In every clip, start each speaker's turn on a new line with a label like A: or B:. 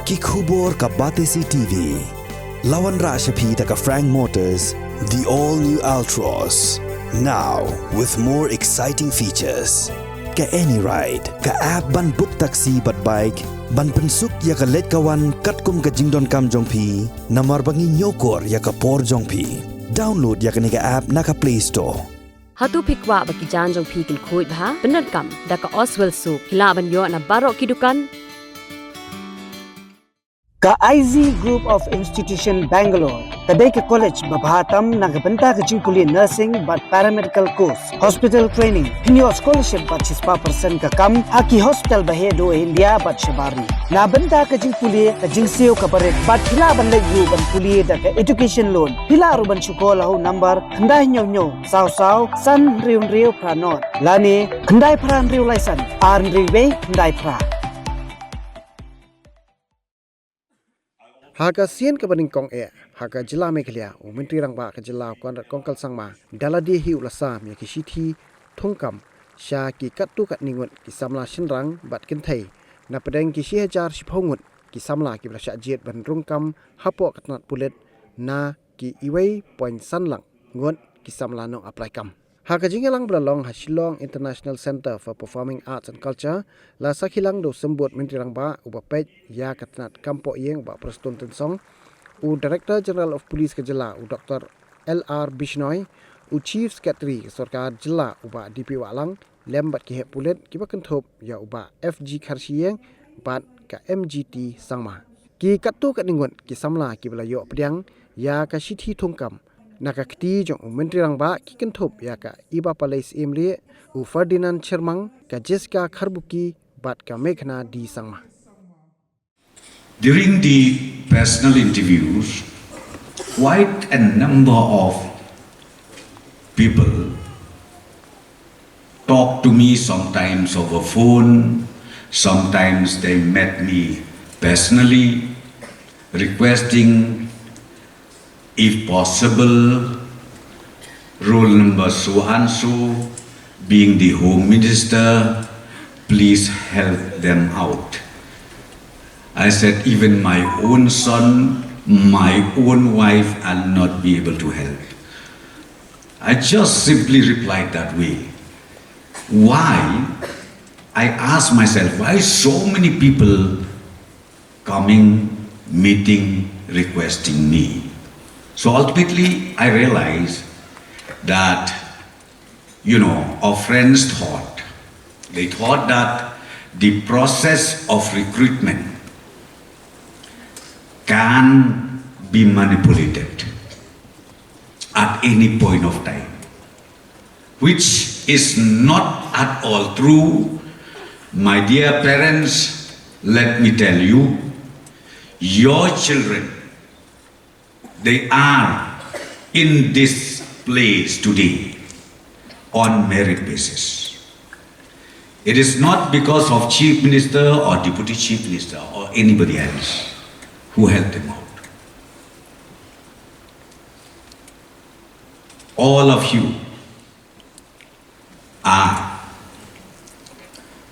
A: Kikubor ka Batesi TV. Lawan Rashapi taka Frank Motors, the all-new Altros. Now, with more exciting features. Ka any ride, ka app ban book taxi bat bike, ban pensuk ya ka let kawan katkum ka jingdon kam jongpi, namar bangi nyokor ya ka por jongpi. Download ya ka niga app na ka Play Store.
B: Hatu pikwa baki jan jongpi kin kuit bha, Tnat daka Oswell Soup, hilaban yo na barok kidukan.
C: Ka IZ Group of Institution Bangalore, kadai ke college babhatam nagabanta ka jingkuli nursing but paramedical course, hospital training, hinyo scholarship but 6% ka kam, haki hospital bahedo India but shabari. Nabanta ka jingkuli ka jingseo ka barik but hila ban layu ban kuli da ka education loan. Hila ruban shukola ho number kandai nyo saw san riu pranot. Lani kandai pran riu laisan, arn riwe kandai pra.
D: Haka sian ke baning kong haka jila Meghalaya Menteri Rangba ke jila kongkal sangma daladi hiu lasam ya ki Shithi Thungkam sya ki katu kat Ngut ki Samla shinrang bat kinthai na pedeng ki Shihajar Shiphongut ki Samla ki blasya jet ban Rungkam hapo kat Tnat Pulit na ki iwei point sanlang Ngut ki Samla no apply kam. Haka jingalang belalong Shillong International Center for Performing Arts and Culture la sakhilang do sembut Menteri Rangba uba pej ya kat Tnat kampo yeng uba Preston Tensong u Director General of Police ke jela u Dr. LR Bishnoi u Chief Secretary ke Sarkar jela uba DP Walang lembat ki hep Pulit ki bakentop ya uba FG Kharsieng bat ka MGT sangma. Ki katu kat Ngut ki Samla ki belayo pedang ya ka Shithi Thungkam nakakti jong Menteri Rangba ki kentop ya ka Iba Palais Imli u Ferdinand Chermang ka Jessica Kharbuki bat ka Meghna di sangma.
E: During the personal interviews, quite a number of people talk to me, sometimes over phone, sometimes they met me personally, requesting, if possible, role number so and so, being the Home Minister, please help them out. I said, even my own son, my own wife, I'll not be able to help. I just simply replied that way. Why? I asked myself, why so many people coming, meeting, requesting me? So ultimately, I realized that, our friends thought, they thought that the process of recruitment can be manipulated at any point of time, which is not at all true. My dear parents, let me tell you, your children, they are in this place today on merit basis. It is not because of Chief Minister or Deputy Chief Minister or anybody else who helped them out. All of you are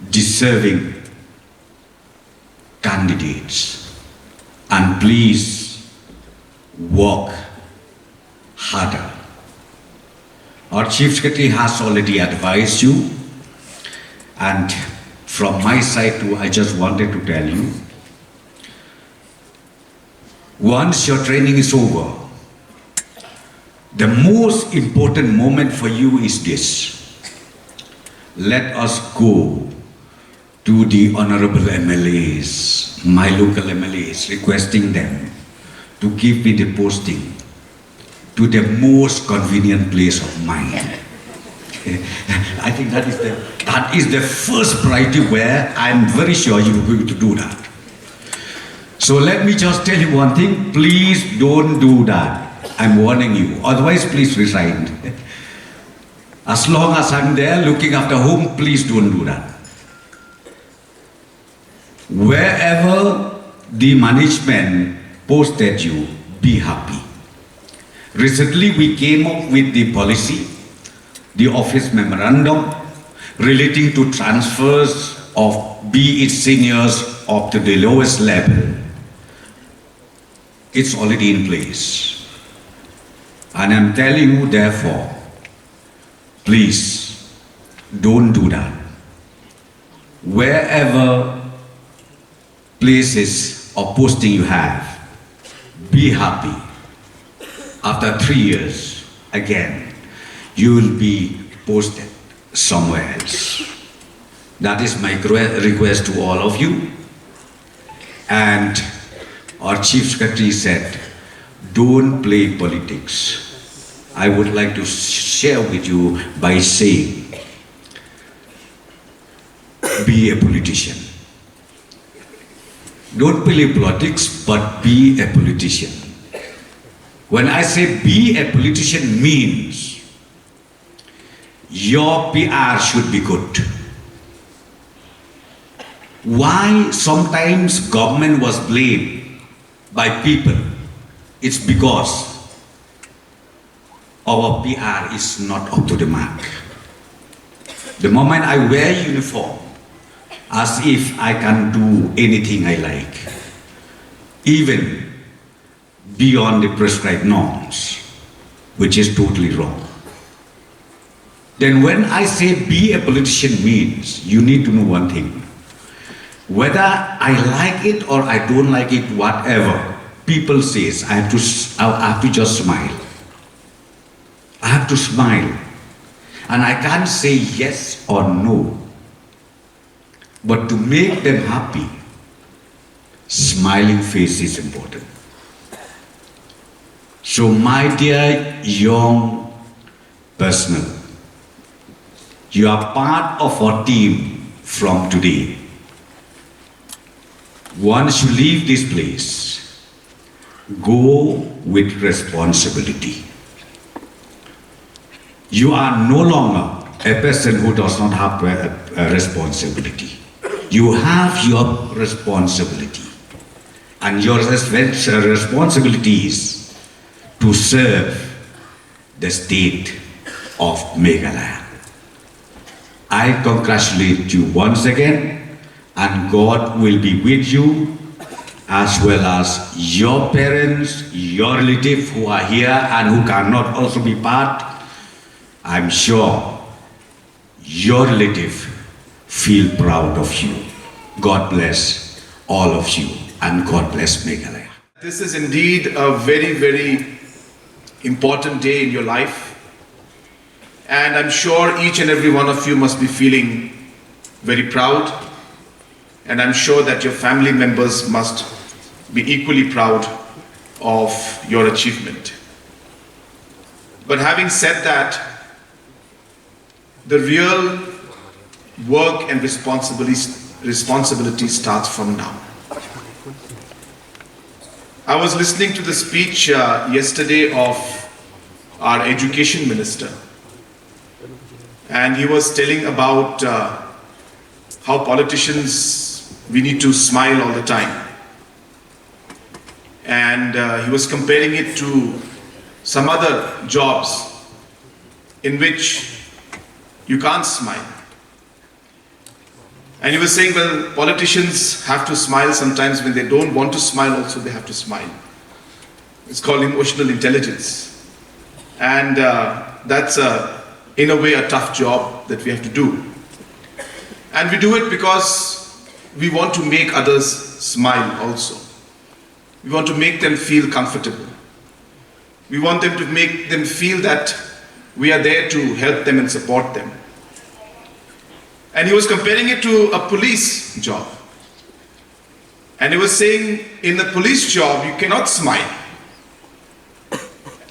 E: deserving candidates, and please work harder. Our Chief Secretary has already advised you, and from my side too, I just wanted to tell you, once your training is over, the most important moment for you is this. Let us go to the honorable MLAs, my local MLAs, requesting them to give me the posting to the most convenient place of mine. I think that is the first priority where I'm very sure you're going to do that. So let me just tell you one thing, please don't do that. I'm warning you, otherwise please resign. As long as I'm there looking after home, please don't do that. Wherever the management posted you, be happy. Recently we came up with the policy, the office memorandum relating to transfers of be it seniors up to the lowest level. it's already in place. And I'm telling you, therefore, please don't do that. Wherever places or posting you have, be happy. After 3 years, again, you will be posted somewhere else. That is my request to all of you. And our Chief Secretary said, don't play politics. I would like to share with you by saying, be a politician. Don't play politics, but be a politician. When I say be a politician means your PR should be good. Why sometimes government was blamed by people? It's because our PR is not up to the mark. The moment I wear uniform, as if I can do anything I like, even beyond the prescribed norms, which is totally wrong. Then when I say be a politician means, you need to know one thing. Whether I like it or I don't like it, whatever people says, I have to just smile. I have to smile. And I can't say yes or no. But to make them happy, smiling face is important. So my dear young personnel, you are part of our team from today. Once you leave this place, go with responsibility. You are no longer a person who does not have a responsibility. You have your responsibility. And your responsibility is to serve the state of Meghalaya. I congratulate you once again, and God will be with you, as well as your parents, your relatives who are here and who cannot also be part. I'm sure your relatives feel proud of you. God bless all of you, and God bless Meghalaya.
F: This is indeed a very, very important day in your life. And I'm sure each and every one of you must be feeling very proud. And I'm sure that your family members must be equally proud of your achievement. But having said that, the real work and responsibility starts from now. I was listening to the speech yesterday of our education minister, and he was telling about how politicians, we need to smile all the time. And he was comparing it to some other jobs in which you can't smile. And he was saying, well, politicians have to smile sometimes. When they don't want to smile also, they have to smile. It's called emotional intelligence. And that's in a way a tough job that we have to do. And we do it because we want to make others smile also. We want to make them feel comfortable. We want them to make them feel that we are there to help them and support them. And he was comparing it to a police job. And he was saying, in the police job, you cannot smile.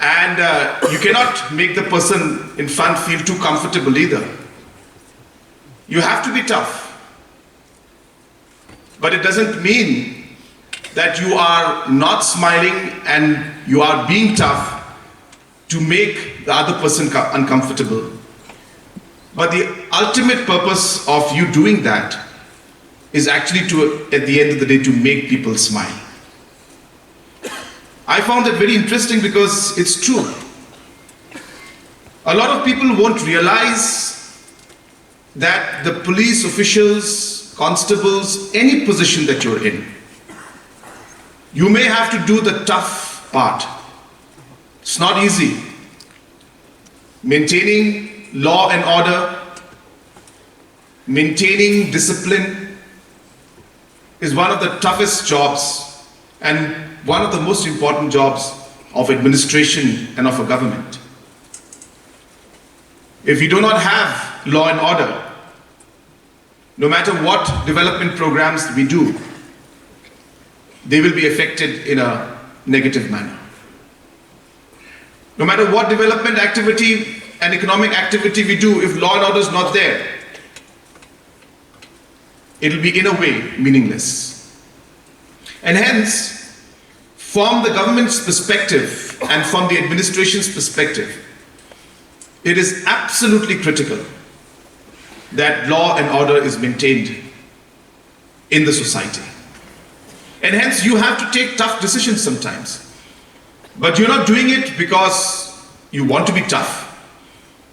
F: And you cannot make the person in front feel too comfortable either. You have to be tough. But it doesn't mean that you are not smiling and you are being tough to make the other person uncomfortable. But the ultimate purpose of you doing that is actually to, at the end of the day, to make people smile. I found that very interesting because it's true. A lot of people won't realize that the police officials, constables, any position that you're in, You may have to do the tough part. It's not easy. Maintaining law and order, maintaining discipline is one of the toughest jobs and one of the most important jobs of administration and of a government. If we do not have law and order, no matter what development programs we do, they will be affected in a negative manner. No matter what development activity and economic activity we do, if law and order is not there, it will be in a way meaningless. And hence, from the government's perspective and from the administration's perspective, it is absolutely critical that law and order is maintained in the society. And hence you have to take tough decisions sometimes. But you're not doing it because you want to be tough,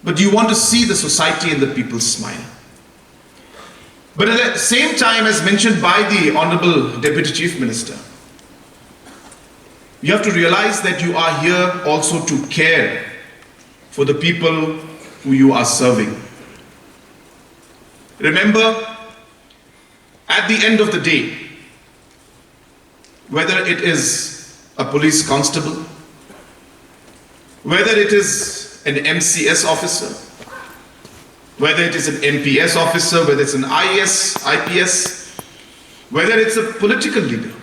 F: but you want to see the society and the people smile. But at the same time, as mentioned by the Honorable Deputy Chief Minister, you have to realize that you are here also to care for the people who you are serving. Remember, at the end of the day, whether it is a police constable, whether it is an MCS officer, whether it is an MPS officer, whether it's an IAS, IPS, whether it's a political leader,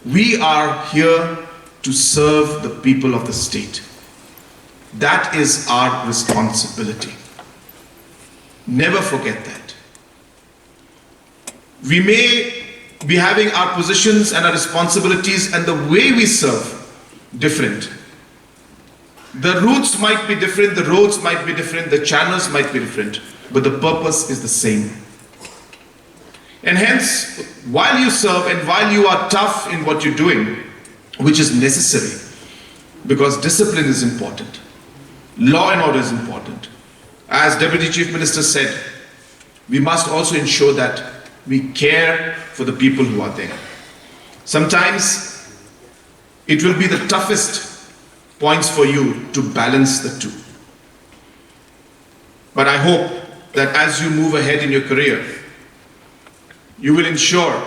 F: we are here to serve the people of the state. That is our responsibility. Never forget that. We may be having our positions and our responsibilities and the way we serve different. The routes might be different, the roads might be different, the channels might be different, but the purpose is the same. And hence, while you serve and while you are tough in what you're doing, which is necessary, because discipline is important, law and order is important. As Deputy Chief Minister said, we must also ensure that we care for the people who are there. Sometimes it will be the toughest points for you to balance the two. But I hope that as you move ahead in your career, you will ensure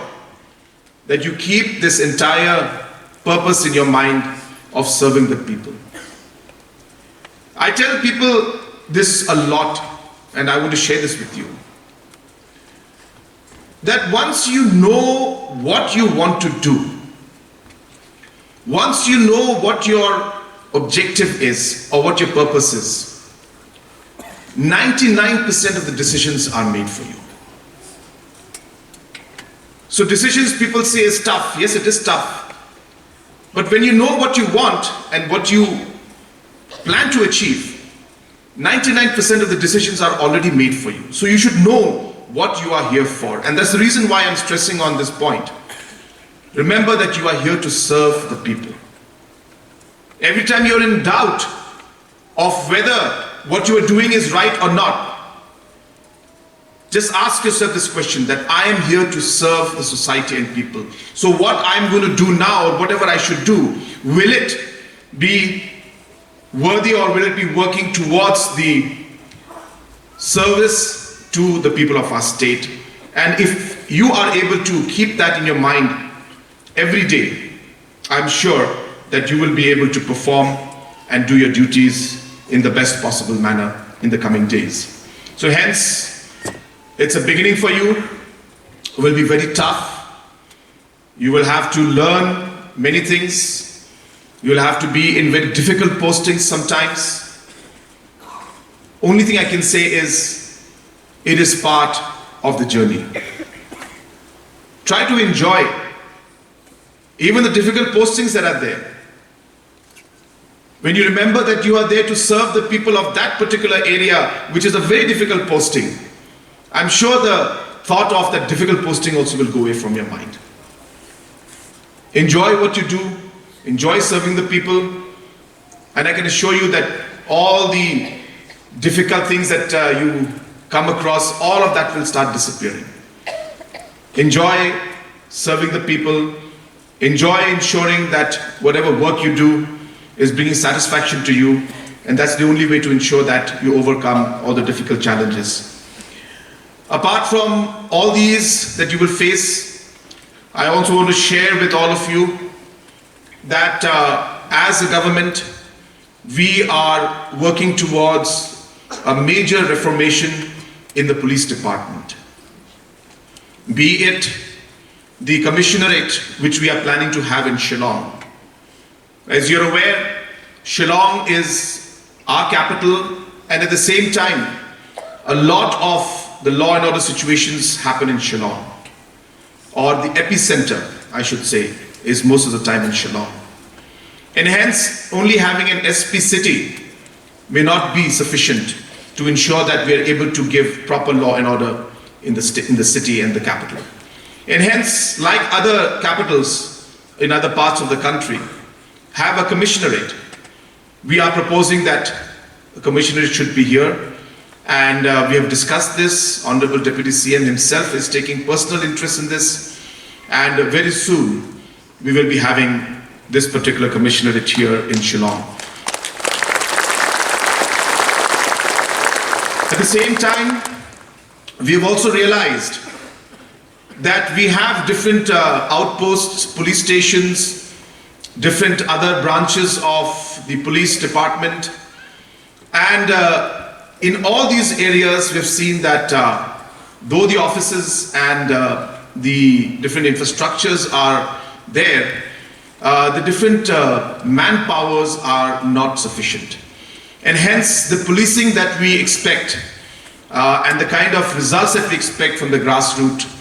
F: that you keep this entire purpose in your mind of serving the people. I tell people this a lot, and I want to share this with you. That once you know what you want to do, once you know what your objective is or what your purpose is, 99% of the decisions are made for you. So decisions people say is tough. Yes, it is tough. But when you know what you want and what you plan to achieve, 99% of the decisions are already made for you. So you should know what you are here for. And that's the reason why I'm stressing on this point. Remember that you are here to serve the people. Every time you're in doubt of whether what you are doing is right or not, just ask yourself this question, that I am here to serve the society and people. So what I'm going to do now, or whatever I should do, will it be worthy or will it be working towards the service to the people of our state? And if you are able to keep that in your mind every day, I'm sure that you will be able to perform and do your duties in the best possible manner in the coming days. So hence, it's a beginning for you. It will be very tough. You will have to learn many things. You will have to be in very difficult postings sometimes. Only thing I can say is, it is part of the journey. Try to enjoy even the difficult postings that are there. When you remember that you are there to serve the people of that particular area, which is a very difficult posting, I'm sure the thought of that difficult posting also will go away from your mind. Enjoy what you do, enjoy serving the people, and I can assure you that all the difficult things that you come across, all of that will start disappearing. Enjoy serving the people, enjoy ensuring that whatever work you do is bringing satisfaction to you, and that's the only way to ensure that you overcome all the difficult challenges. Apart from all these that you will face, I also want to share with all of you that as a government, we are working towards a major reformation in the police department. Be it the commissionerate which we are planning to have in Shillong. As you're aware, Shillong is our capital, and at the same time, a lot of the law and order situations happen in Shillong, or the epicenter, I should say, is most of the time in Shillong. And hence, only having an SP city may not be sufficient to ensure that we are able to give proper law and order in the city and the capital. And hence, like other capitals in other parts of the country, have a commissionerate. We are proposing that a commissionerate should be here, and we have discussed this. Honorable Deputy CM himself is taking personal interest in this, and very soon we will be having this particular commissionerate here in Shillong. At the same time, we have also realized that we have different outposts, police stations, different other branches of the police department, and in all these areas we have seen that though the offices and the different infrastructures are there, the different manpowers are not sufficient. And hence the policing that we expect and the kind of results that we expect from the grassroots,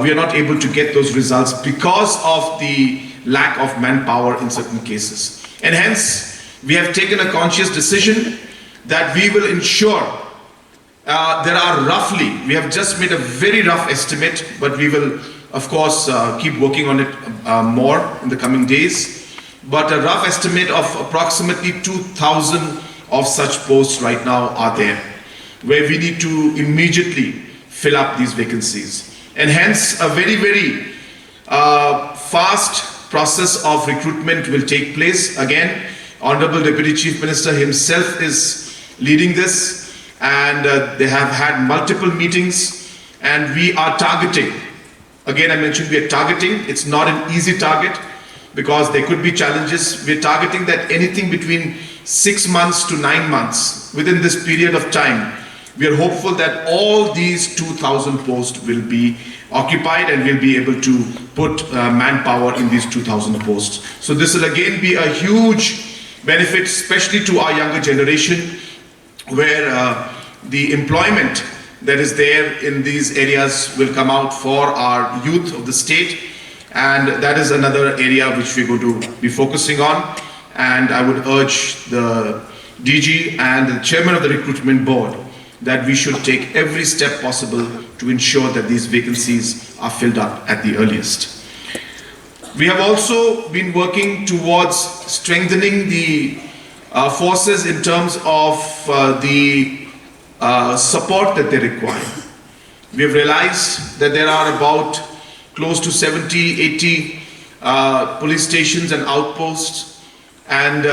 F: we are not able to get those results because of the lack of manpower in certain cases. And hence we have taken a conscious decision that we will ensure there are roughly, we have just made a very rough estimate, but we will of course keep working on it more in the coming days, but a rough estimate of approximately 2,000 of such posts right now are there, where we need to immediately fill up these vacancies. And hence a very, very fast process of recruitment will take place. Again, Honorable Deputy Chief Minister himself is leading this, and they have had multiple meetings, and we are targeting. Again, I mentioned we are targeting. It's not an easy target because there could be challenges. We're targeting that anything between 6 months to 9 months. Within this period of time, we are hopeful that all these 2,000 posts will be occupied and we'll be able to put manpower in these 2,000 posts. So this will again be a huge benefit, especially to our younger generation, where the employment that is there in these areas will come out for our youth of the state, and that is another area which we're going to be focusing on. And I would urge the DG and the chairman of the recruitment board that we should take every step possible to ensure that these vacancies are filled up at the earliest. We have also been working towards strengthening the forces in terms of the support that they require. We have realized that there are about close to 70, 80 police stations and outposts, and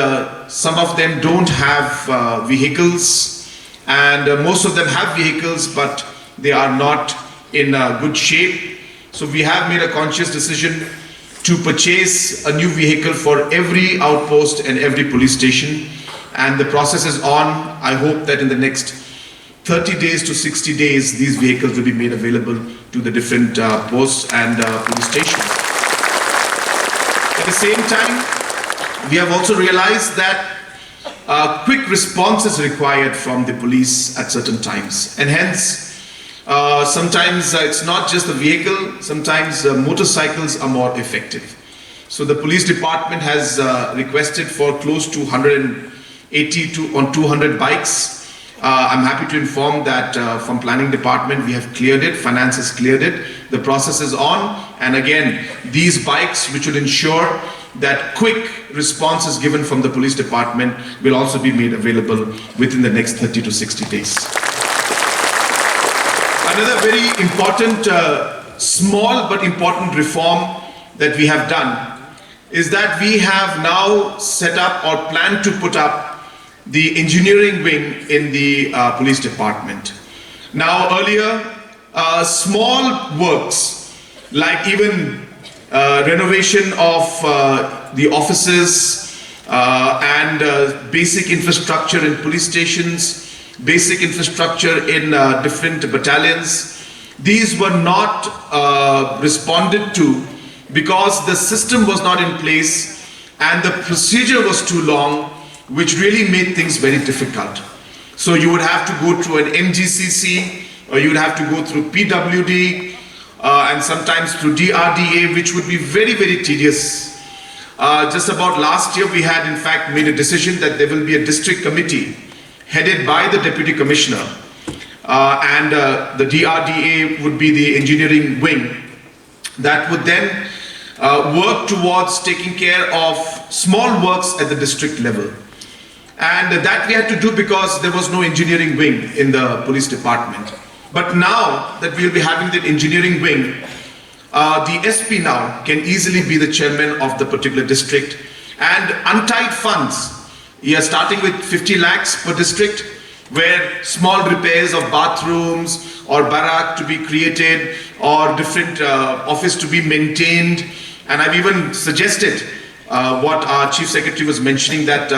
F: some of them don't have vehicles, and most of them have vehicles, but they are not in good shape. So we have made a conscious decision to purchase a new vehicle for every outpost and every police station, and the process is on. I hope that in the next 30 days to 60 days, these vehicles will be made available to the different posts and police stations. At the same time, we have also realized that quick response is required from the police at certain times, and hence sometimes it's not just the vehicle, sometimes motorcycles are more effective. So the police department has requested for close to 180 to 200 bikes. I'm happy to inform that from planning department we have cleared it, finance has cleared it, the process is on, and again these bikes which will ensure that quick response is given from the police department will also be made available within the next 30 to 60 days. Another very important, small but important reform that we have done is that we have now set up or plan to put up the engineering wing in the police department. Now earlier, small works like even renovation of the offices and basic infrastructure in police stations, basic infrastructure in different battalions, these were not responded to because the system was not in place and the procedure was too long, which really made things very difficult. So you would have to go through an MGCC, or you would have to go through PWD, and sometimes through DRDA, which would be very, very tedious. Just about last year, we had in fact made a decision that there will be a district committee headed by the Deputy Commissioner, and the DRDA would be the engineering wing that would then work towards taking care of small works at the district level. And that we had to do because there was no engineering wing in the police department. But now that we'll be having the engineering wing, the SP now can easily be the chairman of the particular district. And untied funds, we are starting with 50 lakhs per district, where small repairs of bathrooms or barrack to be created or different office to be maintained. And I've even suggested what our Chief Secretary was mentioning, that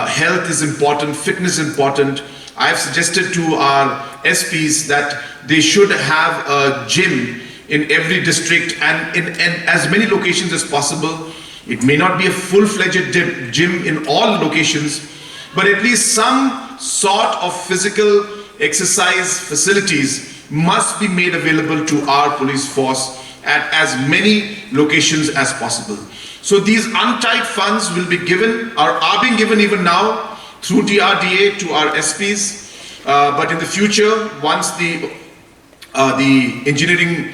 F: health is important, fitness is important. I've suggested to our SPs that they should have a gym in every district and in as many locations as possible. It may not be a full-fledged gym in all locations, but at least some sort of physical exercise facilities must be made available to our police force at as many locations as possible. So these untied funds will be given, or are being given even now through DRDA to our SPs. But in the future, once the engineering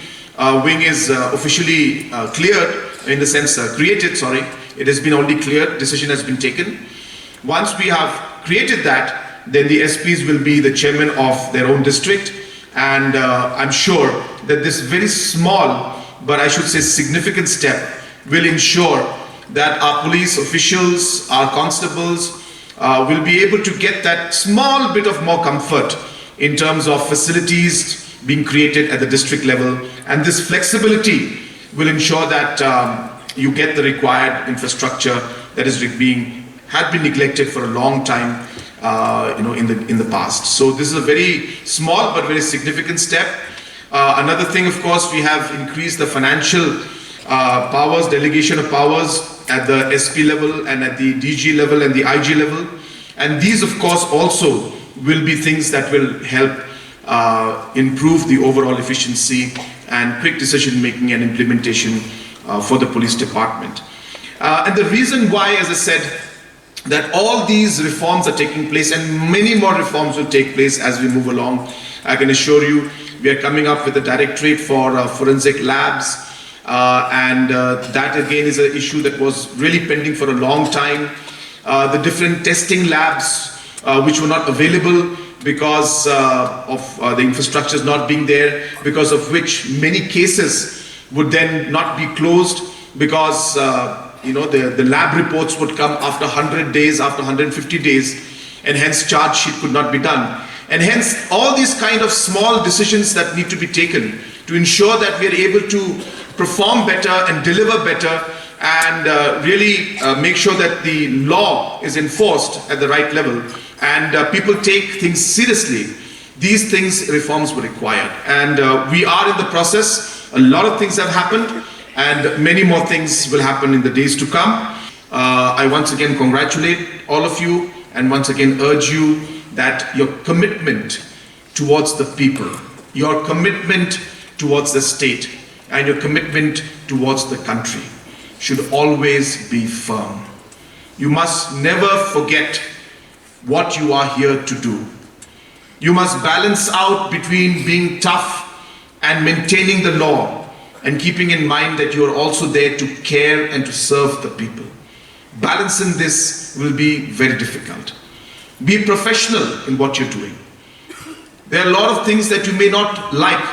F: wing is officially cleared, in the sense created, sorry, it has been already cleared, decision has been taken. Once we have created that, then the SPs will be the chairman of their own district. And I'm sure that this very small, but I should say significant step will ensure that our police officials, our constables, will be able to get that small bit of more comfort in terms of facilities being created at the district level. And this flexibility will ensure that you get the required infrastructure that is had been neglected for a long time, in the past. So this is a very small but very significant step. Another thing, of course, we have increased the financial powers, delegation of powers at the SP level and at the DG level and the IG level. And these, of course, also will be things that will help improve the overall efficiency and quick decision making and implementation for the police department. And the reason why, as I said, that all these reforms are taking place and many more reforms will take place as we move along. I can assure you, we are coming up with a directorate for forensic labs, and that again is an issue that was really pending for a long time. The different testing labs which were not available because of the infrastructures not being there, because of which many cases would then not be closed because the lab reports would come after 100 days, after 150 days, and hence charge sheet could not be done. And hence all these kind of small decisions that need to be taken to ensure that we are able to perform better and deliver better and really make sure that the law is enforced at the right level and people take things seriously. These things, reforms were required, and we are in the process. A lot of things have happened and many more things will happen in the days to come. I once again congratulate all of you and once again urge you that your commitment towards the people, your commitment towards the state, and your commitment towards the country should always be firm. You must never forget what you are here to do. You must balance out between being tough and maintaining the law and keeping in mind that you are also there to care and to serve the people. Balancing this will be very difficult. Be professional in what you're doing. There are a lot of things that you may not like,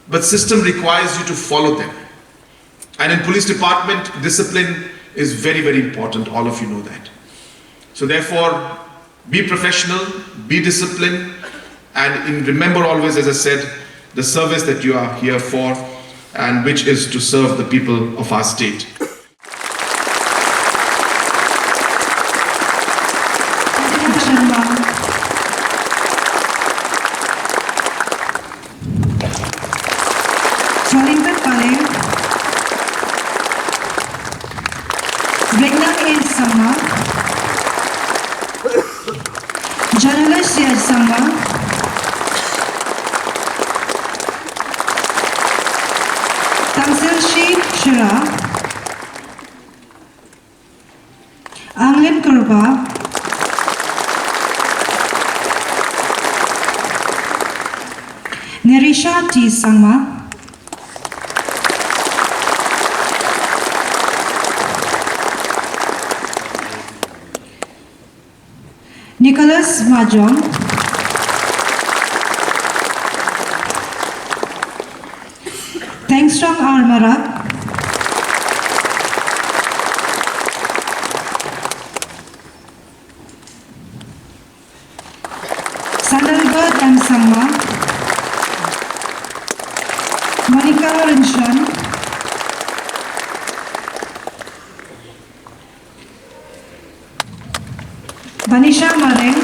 F: but system requires you to follow them. And in police department, discipline is very, very important. All of you know that. So therefore, be professional, be disciplined, and remember always, as I said, the service that you are here for, and which is to serve the people of our state.
G: Samla, journalist here Samla, Tangsil Shira, Anglin Kurba, Nerisha T. Sangma, Nicholas Mahjong, Thankstrong Armara, Sandalbert M. Sangma, Monica Rinshan, Banisha Mareng,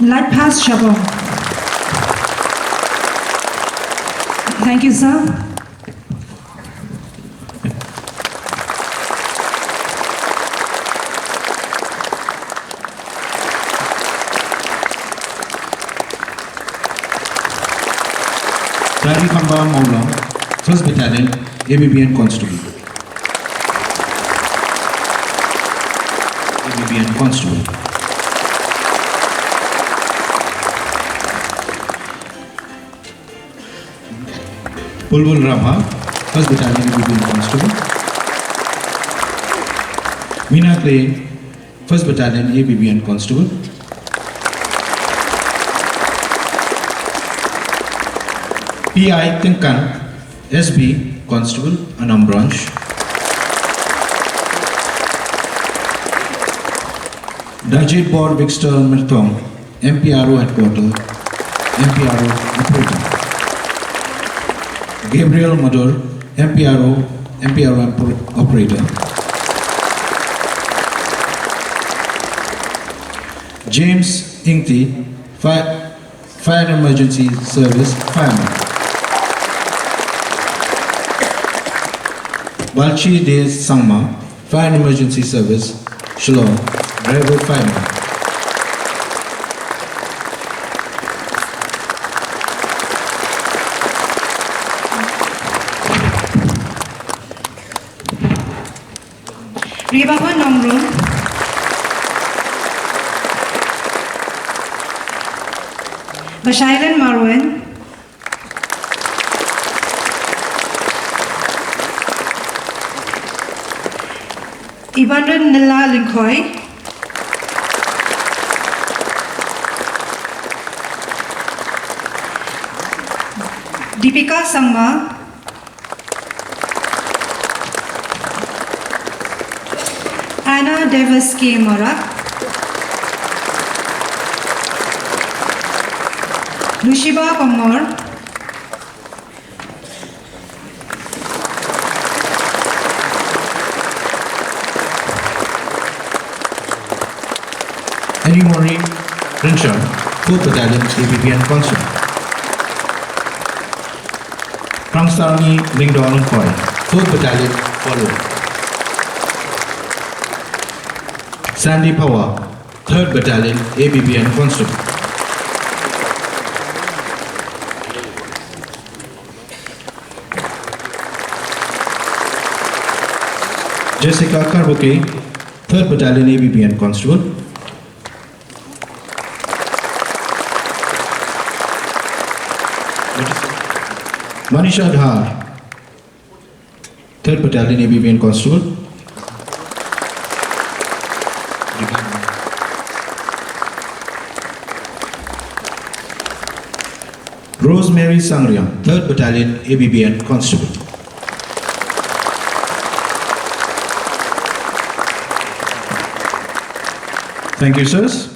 G: Lightpass Shabong. Thank you, sir.
H: Kamba Maula, 1st Battalion, ABBN Constable. ABBN Constable. Bulbul Rabha, 1st Battalion, ABBN Constable. Meena Clay, 1st Battalion, ABBN Constable. P.I. Thungkam, SB, Constable, Anam Branch. Dajit Bor Victor Mirthong, MPRO Headquarter, MPRO Operator. Gabriel Madur, MPRO Operator. James Ingti, Fire and Emergency Service Fireman. Balchi De Sangma, Fire and Emergency Service, Shillong, Driver Fireman.
G: Ribaba Nongrum, Bashairan Marwan, Ibandan Nila Linkoy, Deepika Sangma, Anna Davis K. Morak, Lushiba Pamor,
H: Annie Maureen Rinshaw, 4th Battalion, ABBN Constable. Prangstarni Ringdon Koi, 4th Battalion, Follow. Sandy Pawa, 3rd Battalion, ABBN Constable. Jessica Karbuke, 3rd Battalion, ABBN Constable. Manisha Dhar, 3rd Battalion, ABBN Constable. Rosemary Sangriang, 3rd Battalion ABBN Constable. Thank you, sirs.